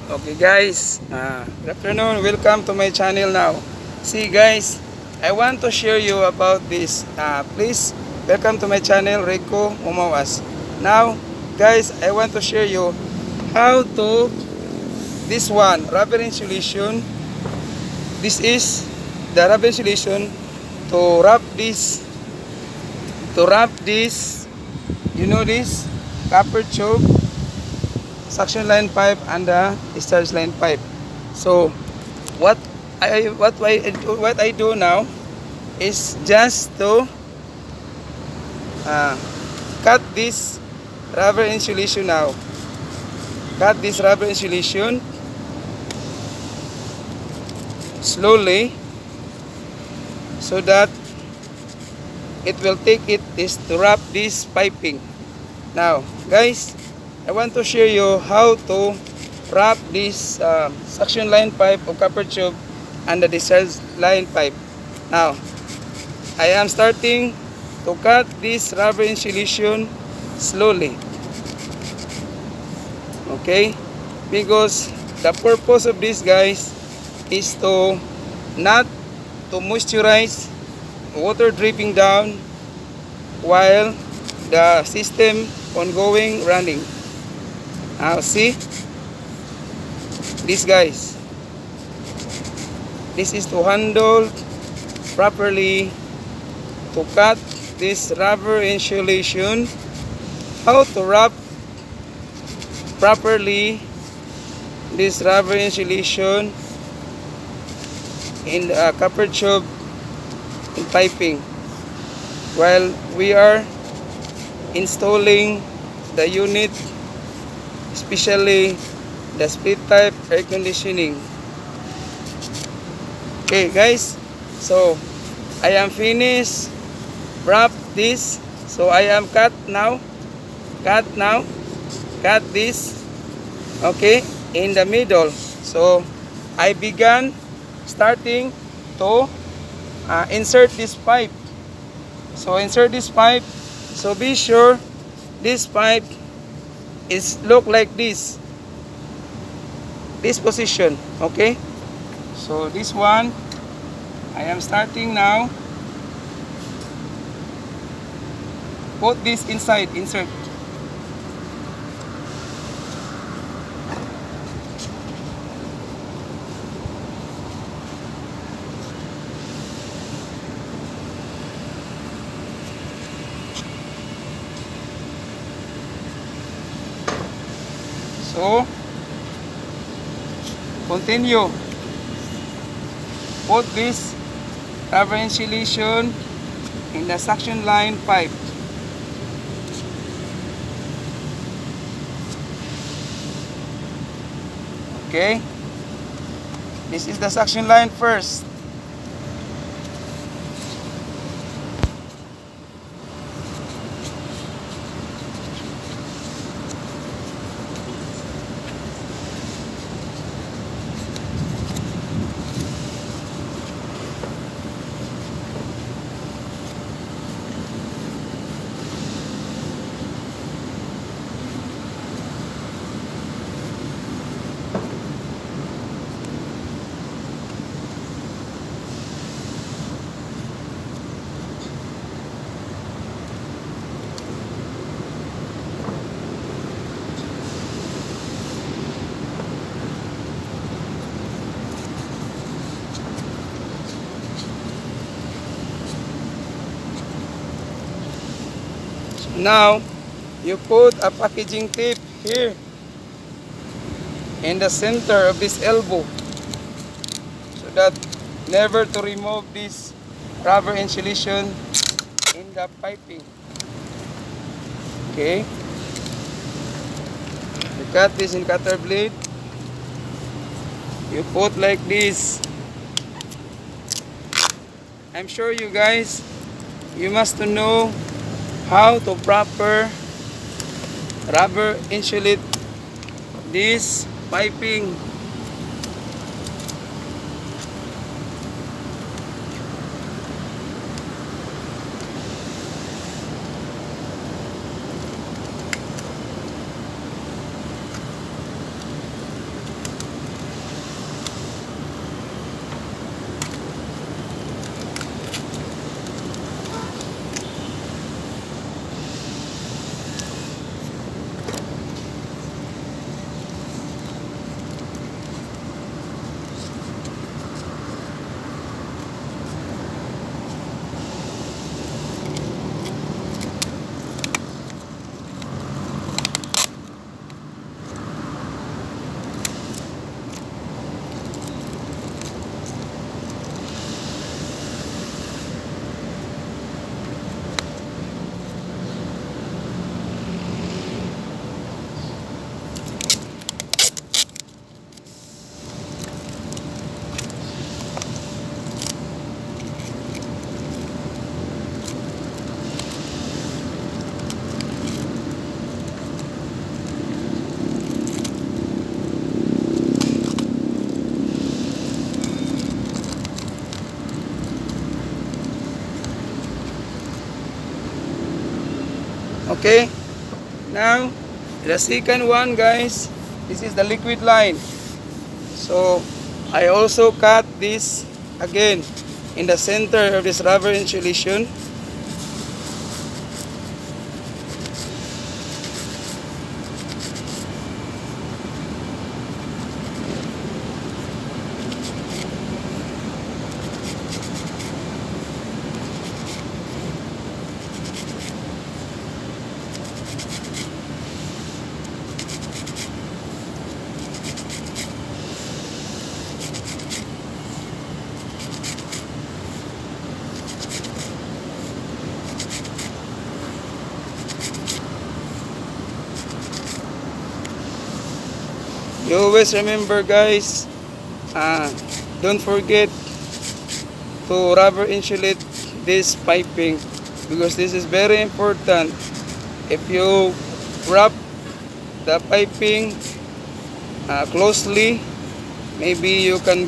Okay guys, good afternoon, welcome to my channel now. See guys, I want to share you about this. Please welcome to my channel, Rico Umawas. Now guys, I want to share you how to this one rubber insulation. This is the rubber insulation to wrap this, you know, this copper tube, suction line pipe, and the discharge line pipe. So what I do now is just to uh, cut this rubber insulation now. Cut this rubber insulation slowly so that it will take it is to wrap this piping. Now guys, I want to show you how to wrap this suction line pipe or copper tube and the discharge line pipe. Now I am starting to cut this rubber insulation slowly, okay, because the purpose of this guys is to not to moisturize water dripping down while the system ongoing running. Now see this guys, this is to handle properly to cut this rubber insulation, how to wrap properly this rubber insulation in the copper tube and piping while we are installing the unit, especially the split type air conditioning. Okay guys, so I am finished wrap this, so I am cut this, okay, in the middle. So I began starting to insert this pipe. So insert this pipe, so be sure this pipe is look like this position, okay. So this one I am starting now, put this inside, insert. So continue, put this rubber insulation in the suction line pipe. Okay, this is the suction line first. Now you put a packaging tape here in the center of this elbow so that never to remove this rubber insulation in the piping. Okay, you cut this in cutter blade, you put like this. I'm sure you guys, you must know how to proper rubber insulate this piping. Okay, now the second one, guys, this is the liquid line. So I also cut this again in the center of this rubber insulation. You always remember, guys, don't forget to rubber insulate this piping, because this is very important. If you wrap the piping closely, maybe you can